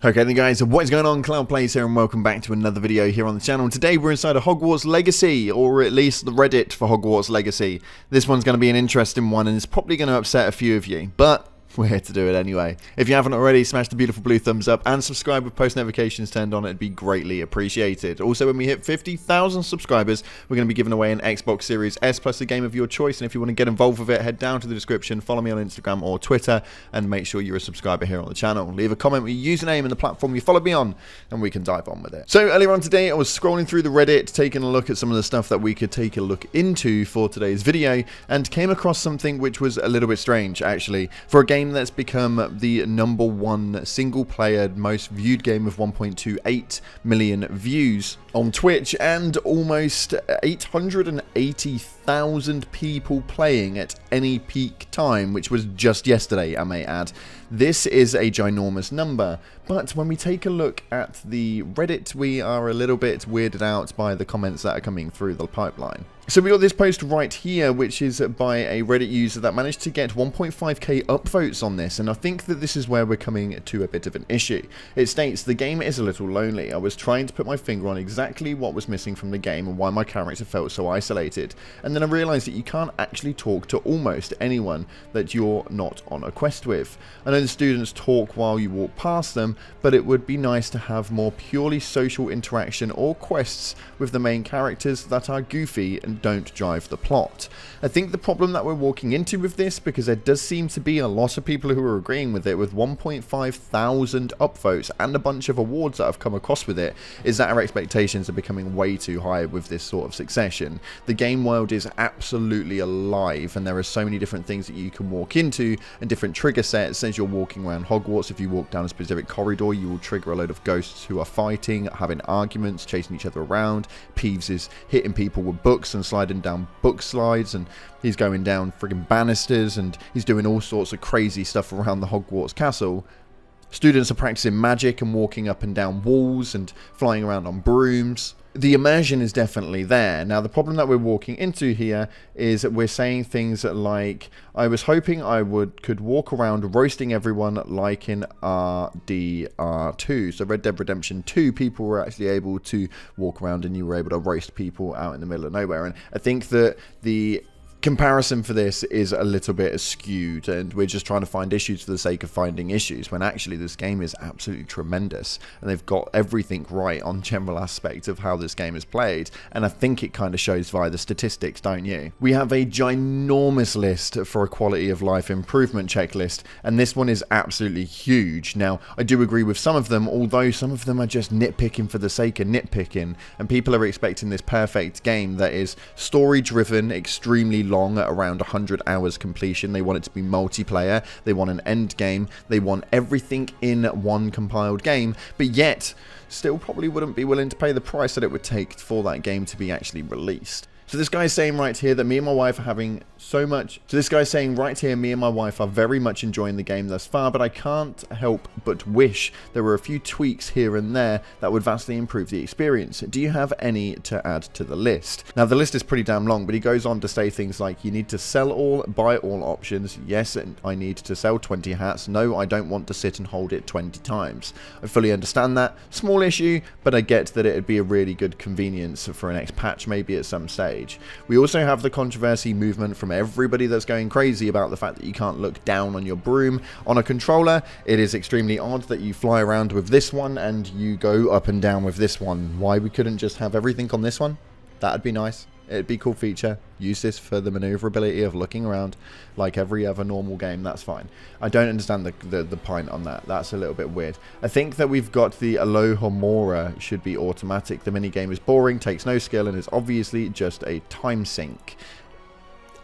Okay then guys, what is going on? Cloud Plays here and welcome back to another video here on the channel. Today we're inside of Hogwarts Legacy, or at least the Reddit for Hogwarts Legacy. This one's going to be an interesting one and it's probably going to upset a few of you, but we're here to do it anyway. If you haven't already, smash the beautiful blue thumbs up and subscribe with post notifications turned on. It'd be greatly appreciated. Also, when we hit 50,000 subscribers, we're going to be giving away an Xbox Series S Plus, a game of your choice. And if you want to get involved with it, head down to the description, follow me on Instagram or Twitter, and make sure you're a subscriber here on the channel. Leave a comment with your username and the platform you follow me on, and we can dive on with it. So earlier on today, I was scrolling through the Reddit, taking a look at some of the stuff that we could take a look into for today's video, and came across something which was a little bit strange, actually. For a game that's become the #1 single-player most viewed game with 1.28 million views on Twitch and almost 880,000 people playing at any peak time, which was just yesterday, I may add. This is a ginormous number, but when we take a look at the Reddit, we are a little bit weirded out by the comments that are coming through the pipeline. So we got this post right here, which is by a Reddit user that managed to get 1.5k upvotes on this, and I think that this is where we're coming to a bit of an issue. It states, the game is a little lonely. I was trying to put my finger on exactly what was missing from the game and why my character felt so isolated, and then I realised that you can't actually talk to almost anyone that you're not on a quest with. I know the students talk while you walk past them, but it would be nice to have more purely social interaction or quests with the main characters that are goofy and don't drive the plot. I think the problem that we're walking into with this, because there does seem to be a lot of people who are agreeing with it, with 1.5 thousand upvotes and a bunch of awards that have come across with it, is that our expectations are becoming way too high with this sort of succession. The game world is absolutely alive, and there are so many different things that you can walk into and different trigger sets as you're walking around Hogwarts. If you walk down a specific corridor, you will trigger a load of ghosts who are fighting, having arguments, chasing each other around. Peeves is hitting people with books and sliding down book slides, and he's going down friggin' banisters, and he's doing all sorts of crazy stuff around the Hogwarts castle. Students are practicing magic and walking up and down walls and flying around on brooms. The immersion is definitely there. Now, the problem that we're walking into here is that we're saying things like, I was hoping I could walk around roasting everyone like in RDR2. So Red Dead Redemption 2, people were actually able to walk around and you were able to roast people out in the middle of nowhere. And I think that the comparison for this is a little bit skewed, and we're just trying to find issues for the sake of finding issues, when actually this game is absolutely tremendous and they've got everything right on general aspect of how this game is played, and I think it kind of shows via the statistics, don't you? We have a ginormous list for a quality of life improvement checklist, and this one is absolutely huge. Now, I do agree with some of them, although some of them are just nitpicking for the sake of nitpicking, and people are expecting this perfect game that is story driven, extremely long, at around 100 hours completion. They want it to be multiplayer, they want an end game, they want everything in one compiled game, but yet still probably wouldn't be willing to pay the price that it would take for that game to be actually released. So this guy's saying right here that me and my wife are having so much... So this guy's saying right here, me and my wife are very much enjoying the game thus far, but I can't help but wish there were a few tweaks here and there that would vastly improve the experience. Do you have any to add to the list? Now, the list is pretty damn long, but he goes on to say things like, you need to sell all, buy all options. Yes, and I need to sell 20 hats. No, I don't want to sit and hold it 20 times. I fully understand that. Small issue, but I get that it would be a really good convenience for an next patch maybe at some stage. We also have the controversy movement from everybody that's going crazy about the fact that you can't look down on your broom on a controller. It is extremely odd that you fly around with this one and you go up and down with this one. Why we couldn't just have everything on this one? That'd be nice. It'd be a cool feature. Use this for the maneuverability of looking around like every other normal game. That's fine. I don't understand the point on that. That's a little bit weird. I think that we've got the Aloha Mora should be automatic. The minigame is boring, takes no skill, and is obviously just a time sink.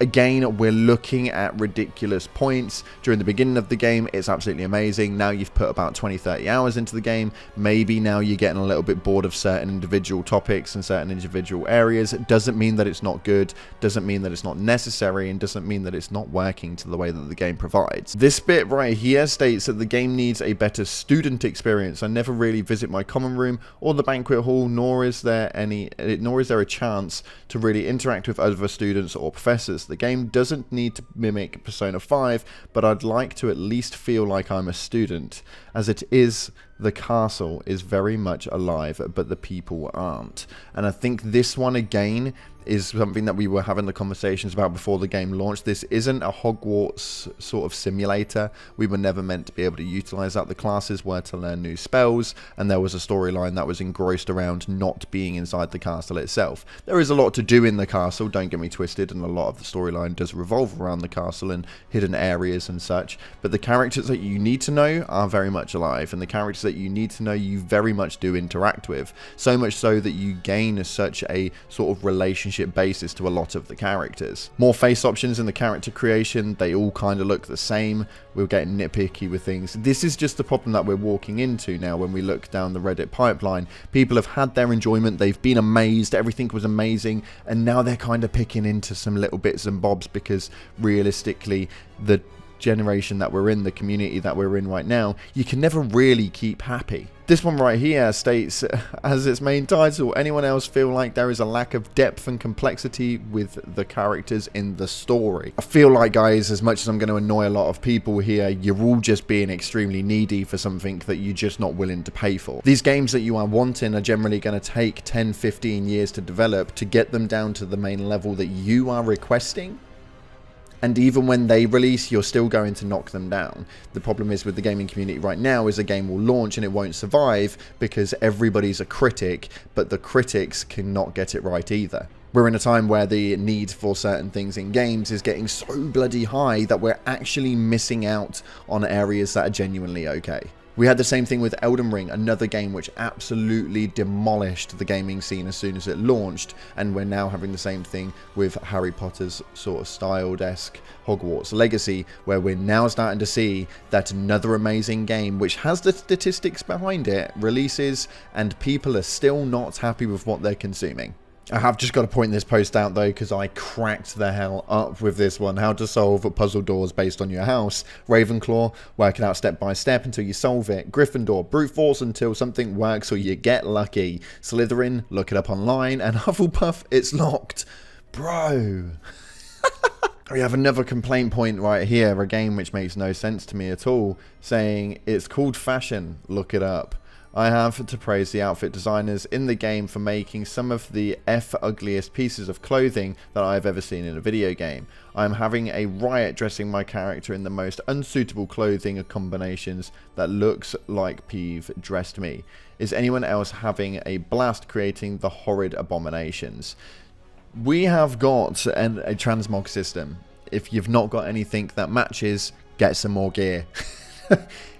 Again, we're looking at ridiculous points. During the beginning of the game, it's absolutely amazing. Now you've put about 20-30 hours into the game. Maybe now you're getting a little bit bored of certain individual topics and certain individual areas. It doesn't mean that it's not good, doesn't mean that it's not necessary, and doesn't mean that it's not working to the way that the game provides. This bit right here states that the game needs a better student experience. I never really visit my common room or the banquet hall, nor is there a chance to really interact with other students or professors. The game doesn't need to mimic Persona 5, but I'd like to at least feel like I'm a student, as it is the castle is very much alive, but the people aren't. And I think this one again is something that we were having the conversations about before the game launched. This isn't a Hogwarts sort of simulator. We were never meant to be able to utilize that. The classes were to learn new spells, and there was a storyline that was engrossed around not being inside the castle itself. There is a lot to do in the castle, don't get me twisted, and a lot of the storyline does revolve around the castle and hidden areas and such, but the characters that you need to know are very much alive, and the characters that you need to know you very much do interact with, so much so that you gain such a sort of relationship basis to a lot of the characters. More face options in the character creation, they all kind of look the same. We're getting nitpicky with things. This is just the problem that we're walking into now when we look down the Reddit pipeline. People have had their enjoyment, they've been amazed, everything was amazing, and now they're kind of picking into some little bits and bobs because realistically, the generation that we're in, the community that we're in right now, you can never really keep happy. This one right here states as its main title, anyone else feel like there is a lack of depth and complexity with the characters in the story? I feel like, guys, as much as I'm going to annoy a lot of people here, you're all just being extremely needy for something that you're just not willing to pay for. These games that you are wanting are generally going to take 10-15 years to develop to get them down to the main level that you are requesting. And even when they release, you're still going to knock them down. The problem is with the gaming community right now is a game will launch and it won't survive because everybody's a critic, but the critics cannot get it right either. We're in a time where the need for certain things in games is getting so bloody high that we're actually missing out on areas that are genuinely okay. We had the same thing with Elden Ring, another game which absolutely demolished the gaming scene as soon as it launched, and we're now having the same thing with Harry Potter's sort of styled-esque Hogwarts Legacy, where we're now starting to see that another amazing game, which has the statistics behind it, releases, and people are still not happy with what they're consuming. I have just got to point this post out though, because I cracked the hell up with this one. How to solve puzzle doors based on your house. Ravenclaw, work it out step by step until you solve it. Gryffindor, brute force until something works or you get lucky. Slytherin, look it up online. And Hufflepuff, it's locked. Bro. We have another complaint point right here, a game which makes no sense to me at all, saying it's called fashion, look it up. I have to praise the outfit designers in the game for making some of the ugliest pieces of clothing that I've ever seen in a video game. I'm having a riot dressing my character in the most unsuitable clothing combinations that looks like Peeve dressed me. Is anyone else having a blast creating the horrid abominations? We have got a transmog system. If you've not got anything that matches, get some more gear.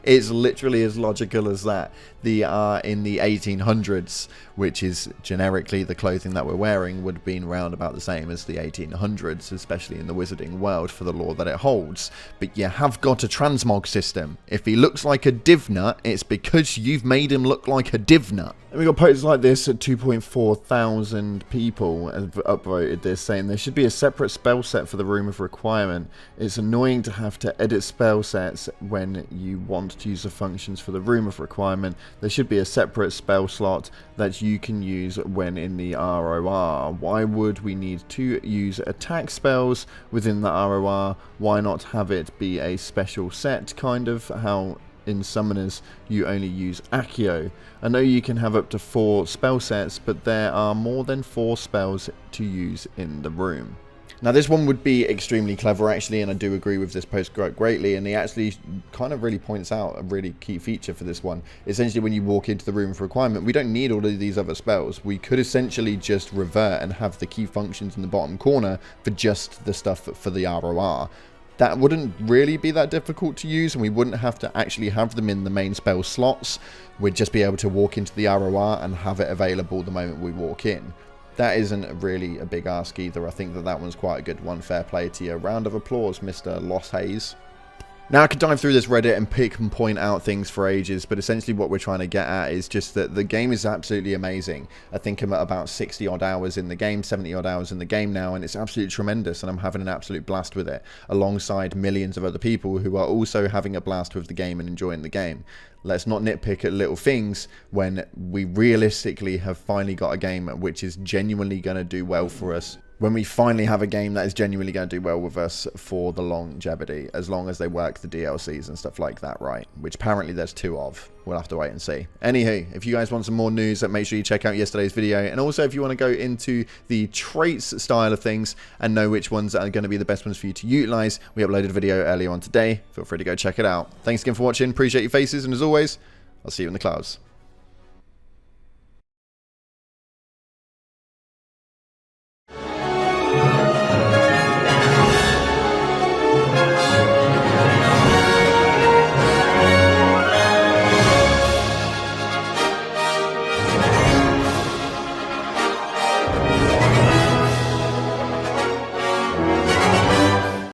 It's literally as logical as that. They are in the 1800s, which is generically the clothing that we're wearing would have been around about the same as the 1800s, especially in the wizarding world for the lore that it holds. But you have got a transmog system. If he looks like a divnut, it's because you've made him look like a divnut. And we got posts like this at 2.4 thousand people have upvoted this, saying there should be a separate spell set for the room of requirement. It's annoying to have to edit spell sets when you want to use the functions for the room of requirement. There should be a separate spell slot that you can use when in the ROR. Why would we need to use attack spells within the ROR? Why not have it be a special set, kind of how in Summoners you only use Accio? I know you can have up to 4 spell sets, but there are more than 4 spells to use in the room. Now this one would be extremely clever actually, and I do agree with this post greatly, and he actually kind of really points out a really key feature for this one. Essentially when you walk into the room of requirement, we don't need all of these other spells. We could essentially just revert and have the key functions in the bottom corner for just the stuff for the ROR. That wouldn't really be that difficult to use, and we wouldn't have to actually have them in the main spell slots. We'd just be able to walk into the ROR and have it available the moment we walk in. That isn't really a big ask either. I think that one's quite a good one. Fair play to you. Round of applause, Mr. Lost Hayes. Now I could dive through this Reddit and pick and point out things for ages, but essentially what we're trying to get at is just that the game is absolutely amazing. I think I'm at about 60 odd hours in the game, 70 odd hours in the game now, and it's absolutely tremendous, and I'm having an absolute blast with it, alongside millions of other people who are also having a blast with the game and enjoying the game. Let's not nitpick at little things when we realistically have finally got a game which is genuinely going to do well for us. when we finally have a game that is genuinely going to do well with us for the longevity, as long as they work the DLCs and stuff like that right, which apparently there's 2 of. We'll have to wait and see. Anywho, if you guys want some more news, make sure you check out yesterday's video. And also, if you want to go into the traits style of things and know which ones are going to be the best ones for you to utilize, we uploaded a video earlier on today. Feel free to go check it out. Thanks again for watching. Appreciate your faces. And as always, I'll see you in the clouds.